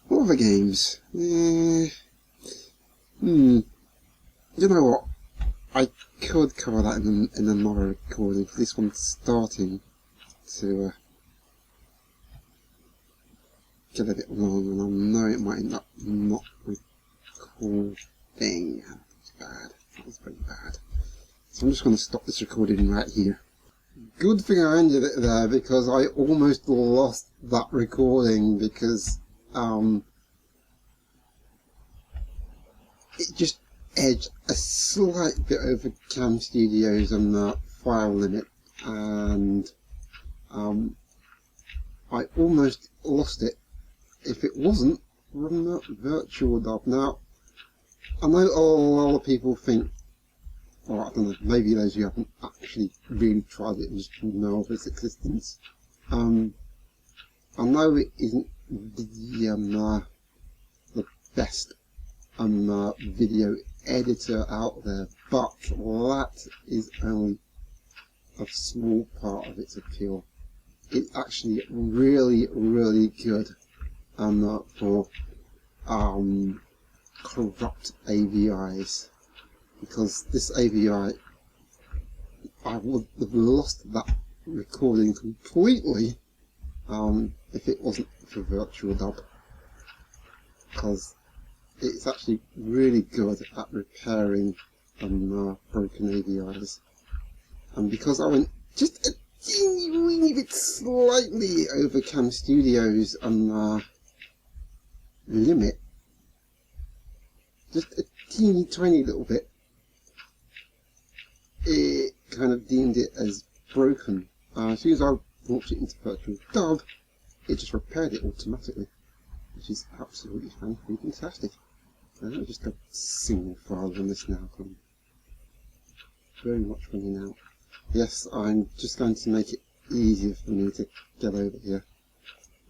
What other games? You know what? I could cover that in another recording, because this one's starting to get a bit long, and I know it might end up not recording. That's bad. That's pretty bad. So I'm just going to stop this recording right here. Good thing I ended it there, because I almost lost that recording, because it just edged a slight bit over Cam Studios on the file limit, and I almost lost it if it wasn't from the virtual dub. Now, I know a lot of people think, or I don't know, maybe those who haven't actually really tried it and just know of its existence. I know it isn't the best video editor out there, but that is only a small part of its appeal. It's actually really, really good for corrupt AVIs, because this AVI, I would have lost that recording completely if it wasn't for virtual dub, because it's actually really good at repairing broken AVIs. And because I went just a teeny weeny bit slightly over Cam Studios limit, just a teeny tiny little bit, it kind of deemed it as broken. As soon as I launched it into virtual dub, it just repaired it automatically, which is absolutely fantastic. Just a single file on this now, I'm very much running out. Yes, I'm just going to make it easier for me to get over here.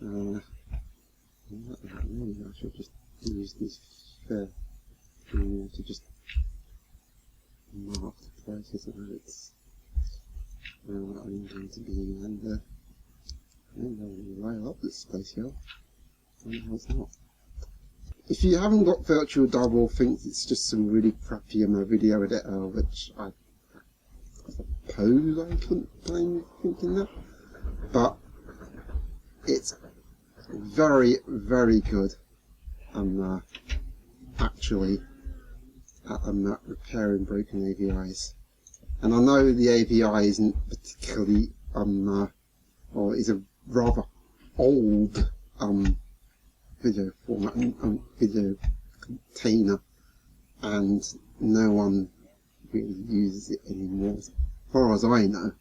Maybe I should just use this fair to just mark the places where it's I'm going to be, and I'm right up this place here. No, it's not. If you haven't got virtual dub or think it's just some really crappy video editor, which I suppose I couldn't blame thinking that, but it's very, very good actually at repairing broken AVIs. And I know the AVI isn't particularly or is a rather old video format, video container, and no one really uses it anymore as far as I know.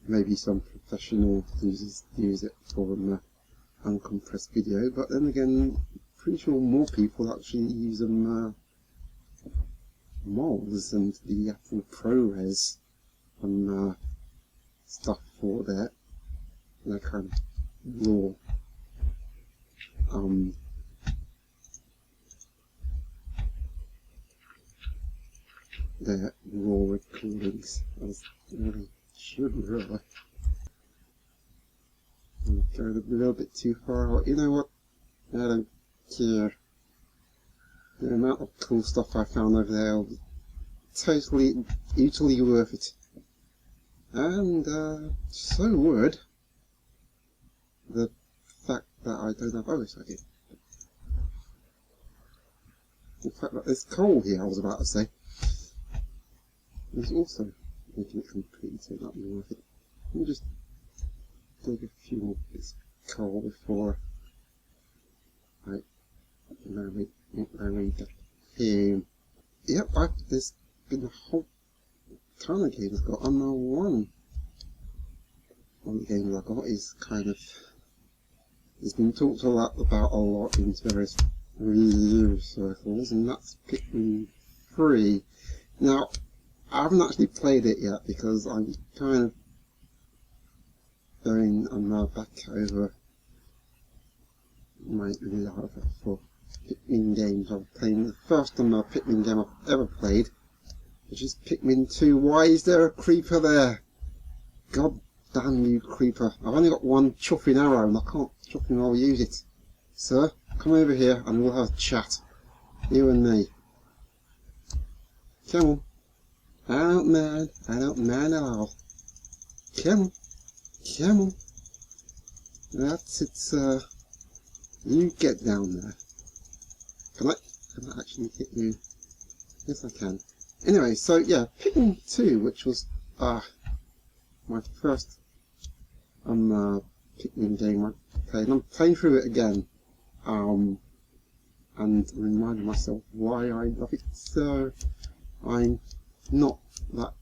Maybe some professional users use it for uncompressed video, but then again, pretty sure more people actually use mods and the Apple ProRes stuff for their kind of raw their raw recordings, as really should really. I'm going a little bit too far. You know what? I don't care. The amount of cool stuff I found over there was totally, utterly worth it. And so would the fact that I don't have unexciting. The fact that there's coal here, I was about to say, is also making it completely so not worth it. Let me just dig a few more bits of coal before I marry that here. Yep, there's been a whole ton of games I've got. On the one of the games I got is kind of, it's been talked a lot about in various review circles, and that's Pikmin 3. Now, I haven't actually played it yet because I'm kind of going back over my love for Pikmin games. I'm playing the first Pikmin game I've ever played, which is Pikmin 2. Why is there a creeper there? God damn you, creeper. I've only got one chuffing arrow and I can't chuffing well use it. Sir, come over here and we'll have a chat. You and me. Come on. I don't mind. I don't mind at all. Come on. Come on. That's it, you get down there. Can I actually hit you? Yes, I can. Anyway, so yeah, Pikmin 2, which was, my first, Pikmin game I played. I'm playing through it again, and reminding myself why I love it so. I'm not that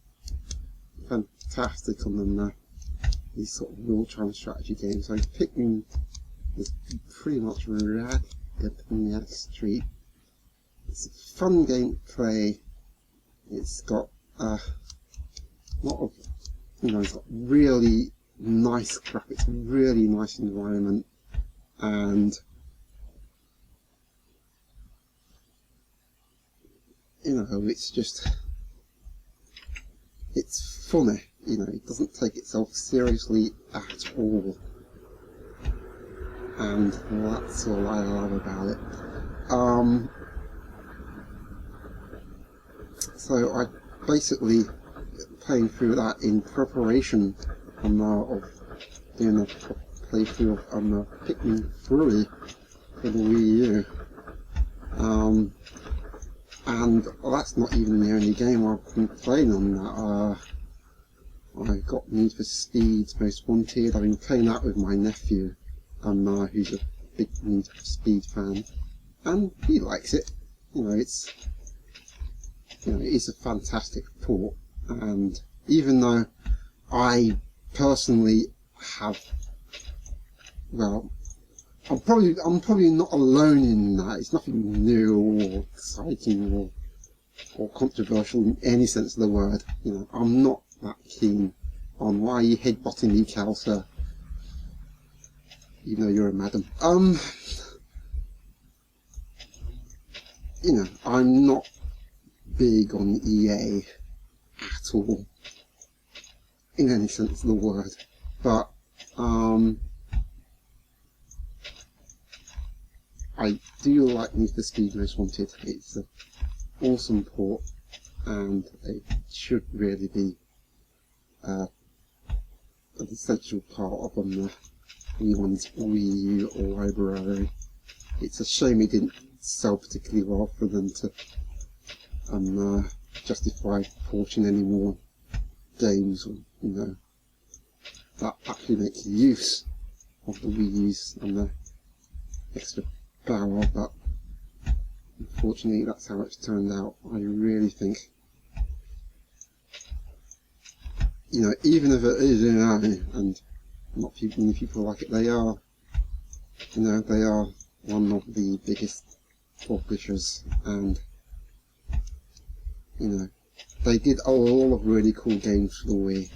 fantastic on them, these sort of real-time strategy games. So Pikmin is pretty much right up in that street. It's a fun game to play. It's got a lot of, it's got really nice graphics, really nice environment, and it's funny. It doesn't take itself seriously at all, and that's all I love about it. So I basically playing through that in preparation of doing a playthrough of Pikmin 3 for the Wii U. And that's not even the only game I've been playing on that. I got Need for Speed Most Wanted. I've been playing that with my nephew, who's a big Need for Speed fan, and he likes it. It's a fantastic port, and even though I personally have, well, I'm probably not alone in that. It's nothing new or exciting or controversial in any sense of the word. I'm not that keen on why you headbutting me, Cal, sir. Even though you're a madam. I'm not big on EA at all, in any sense of the word. But I do like Need for Speed Most Wanted. It's an awesome port, and it should really be an essential part of anyone's Wii U or library. It's a shame it didn't sell particularly well for them to justify porting any more games, that actually makes use of the Wii U's and the extra power. But unfortunately that's how it's turned out. I really think, even if it is and not many people like it, they are one of the biggest publishers, and they did a lot of really cool games for the Wii.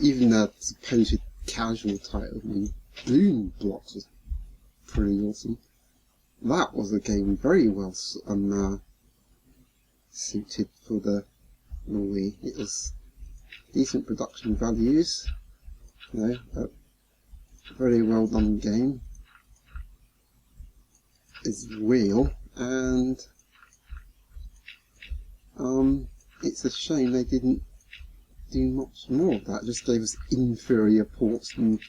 Even their supposed casual title, Boom Blocks, was pretty awesome. That was a game very well suited for the Wii. It was decent production values, a very well done game. It's real, and it's a shame they didn't do much more of that. Just gave us inferior ports and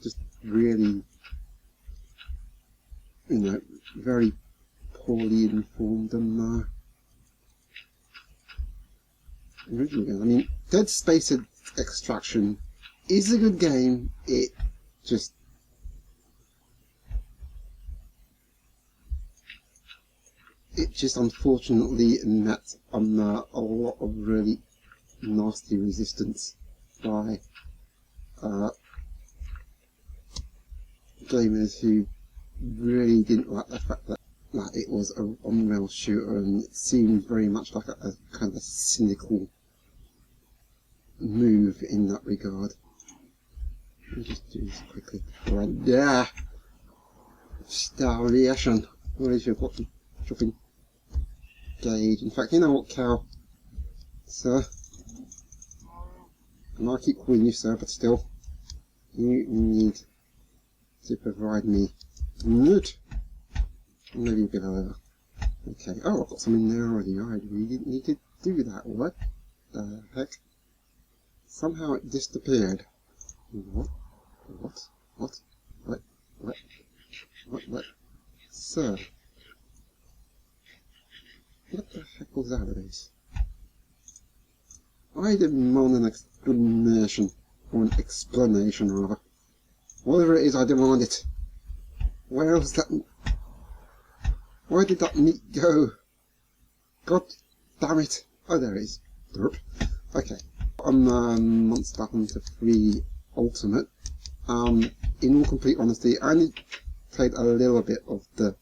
just really, very poorly informed and original game. I mean, Dead Space Extraction is a good game. It just unfortunately met a lot of really nasty resistance by gamers who really didn't like the fact that it was an on-rail shooter, and it seemed very much like a kind of a cynical move in that regard. Let me just do this quickly before I starvation. Where is your bottom shopping gauge? In fact, you know what, Cal, sir, and I keep calling you sir, but still, you need to provide me Good. Maybe a bit over. Okay. Oh, I've got some in there already. I really didn't need to do that. What the heck? Somehow it disappeared. What? What? What? What? What? What? What? Sir. What the heck was that of this? I demand an explanation. Or an explanation, rather. Whatever it is, I demand it. Where was that? Where did that meat go? God damn it. Oh, there it is. Derp. Okay. On Monster Hunter 3 Ultimate, in all complete honesty, I only played a little bit of the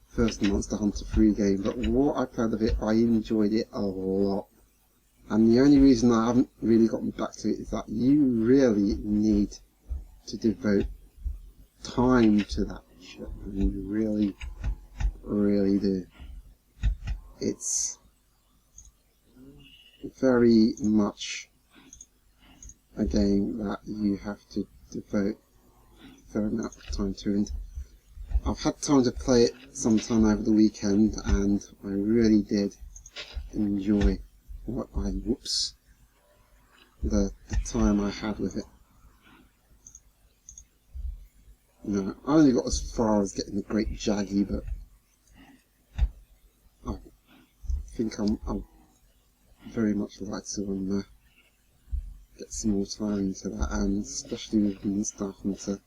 first Monster Hunter 3 game, but what I played of it, I enjoyed it a lot. And the only reason I haven't really gotten back to it is that you really need to devote time to that shit. You really, really do. It's very much a game that you have to devote a fair amount of time to, and I've had time to play it sometime over the weekend, and I really did enjoy the time I had with it. You know, I only got as far as getting the Great Jaggy, but I think I'm very much like to get some more time into that, and especially with Monster Hunter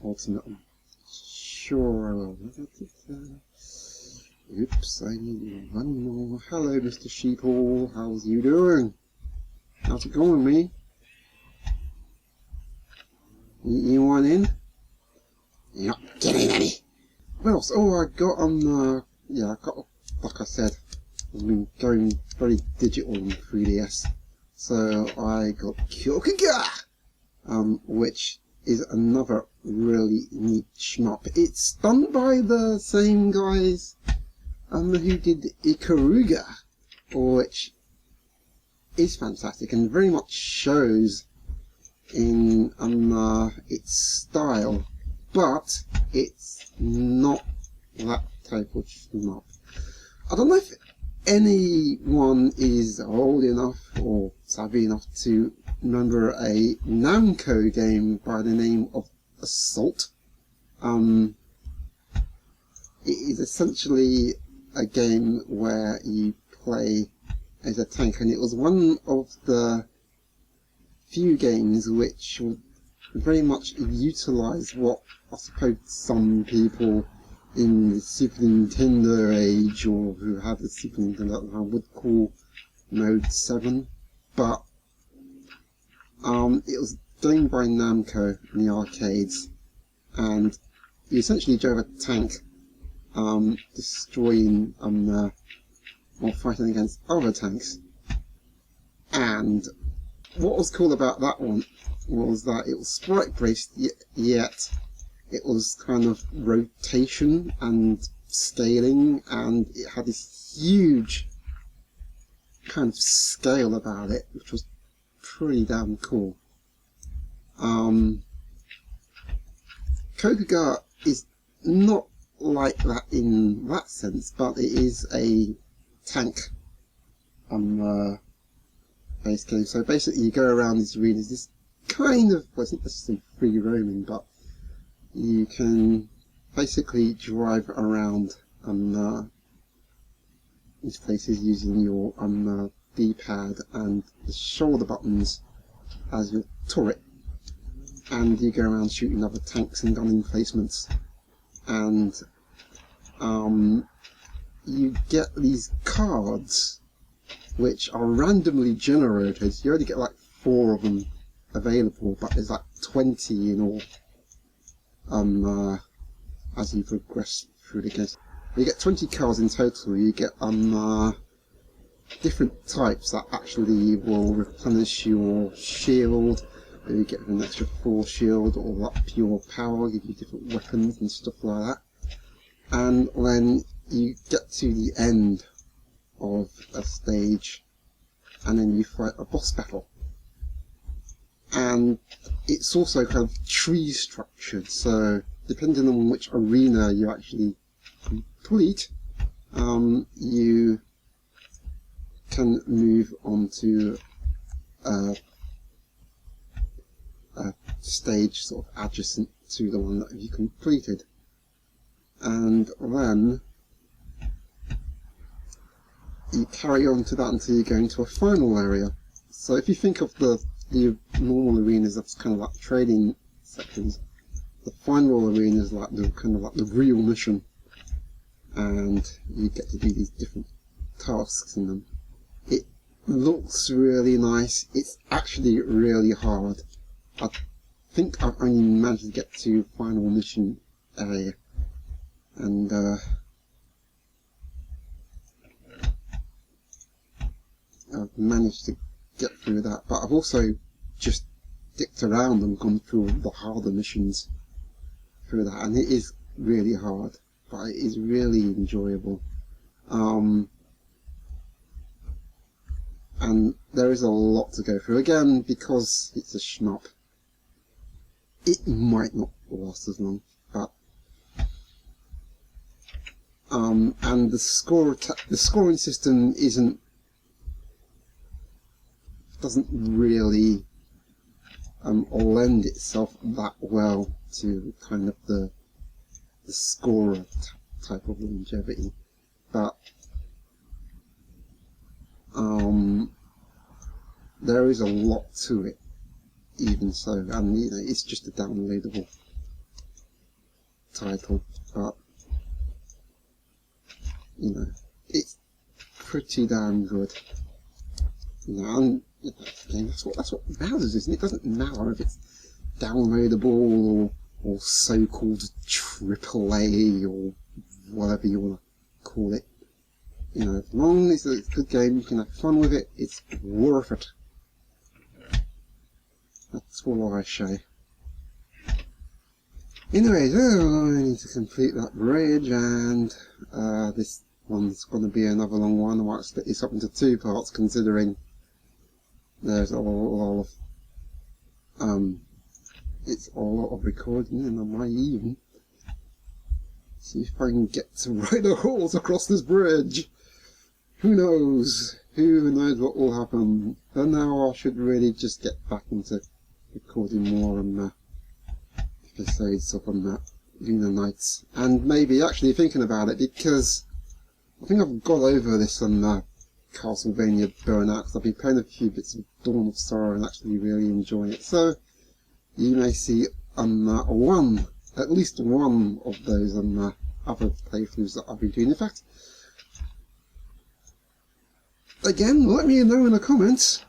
Ultimate. I'm sure I will. Oops, I need one more. Hello, Mr. Sheeple. How's you doing? How's it going, me? You want in? Yep, get in, Eddie. What else? Oh, I got on, yeah, I got, like I said, I've been going very digital on 3DS. So I got Kyokuga, which is another really neat shmup. It's done by the same guys who did Ikaruga, which is fantastic and very much shows in its style, but it's not that type of shmup. I don't know if anyone is old enough or savvy enough to remember a Namco game by the name of Assault. It is essentially a game where you play as a tank, and it was one of the few games which very much utilised what I suppose some people in the Super Nintendo age, or who had the Super Nintendo at the time, would call Mode 7, but it was done by Namco in the arcades, and you essentially drove a tank, destroying or fighting against other tanks. And what was cool about that one was that it was sprite based, yet it was kind of rotation and scaling, and it had this huge kind of scale about it, which was pretty damn cool. Kokuga is not like that in that sense, but it is a tank based game. So basically you go around these arenas, this kind of, well, it's not necessarily free roaming, but you can basically drive around these places using your D-pad and the shoulder buttons as your turret, and you go around shooting other tanks and gun emplacements, and you get these cards which are randomly generated. You only get like 4 of them available, but there's like 20 in all as you progress through the game. You get 20 cards in total. You get different types that actually will replenish your shield, or you get an extra 4 shield, or up your power, give you different weapons and stuff like that. And when you get to the end of a stage, and then you fight a boss battle, and it's also kind of tree structured, so depending on which arena you actually complete, you can move on to a stage sort of adjacent to the one that you completed, and then you carry on to that until you go into a final area. So if you think of the normal arenas, that's kind of like trading sections. The final arena is like the kind of like the real mission, and you get to do these different tasks in them. It looks really nice. It's actually really hard. I think I've only managed to get to final mission area, and I've managed to get through that, but I've also just dicked around and gone through the harder missions through that, and it is really hard, but it is really enjoyable. And there is a lot to go through. Again, because it's a shmup, it might not last as long, but and the scoring system doesn't really lend itself that well to kind of the scorer type of longevity, but there is a lot to it, even so, and you know, it's just a downloadable title, but you know, it's pretty damn good. You know, and that's what matters, isn't it? It doesn't matter if it's downloadable or so-called AAA or whatever you want to call it. You know, as long as it's a good game, you can have fun with it, it's worth it. That's all I say. Anyways, I need to complete that bridge, and this one's going to be another long one. I might split this up into two parts, considering there's a lot of it's a lot of recording, and I might even see if I can get to ride a horse across this bridge. Who knows? Who knows what will happen? But now I should really just get back into recording more on episodes of Lunar Nights, and maybe actually thinking about it, because I think I've got over this on Castlevania Burnout, because I've been playing a few bits of Dawn of Sorrow and actually really enjoying it. So you may see at least one of those other playthroughs that I'll be doing. In fact, again, let me know in the comments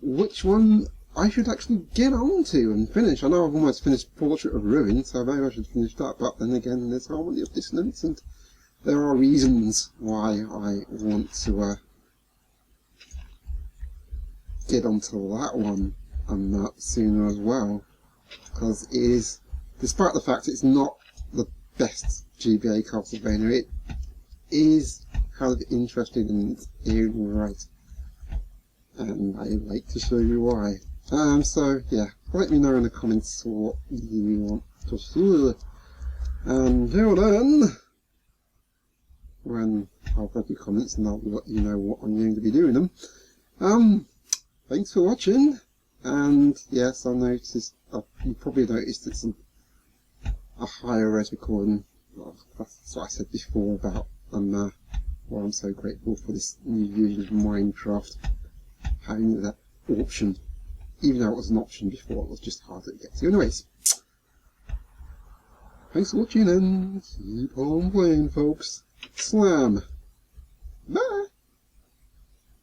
which one I should actually get on to and finish. I know I've almost finished Portrait of Ruin, so maybe I should finish that, but then again, there's Harmony of Dissonance, and there are reasons why I want to get onto that one sooner as well, because it is, despite the fact it's not the best GBA Castlevania, it is kind of interesting in its own right, and I'd like to show you why. So yeah, let me know in the comments what you want to see, and until then, when I've read your comments and I'll let you know what I'm going to be doing them. Thanks for watching, and yes, I noticed, you probably noticed it's a higher res recording. Well, that's what I said before about why I'm so grateful for this new version of Minecraft having that option, even though it was an option before, it was just harder to get to. Anyways, thanks for watching, and keep on playing, folks. Slam!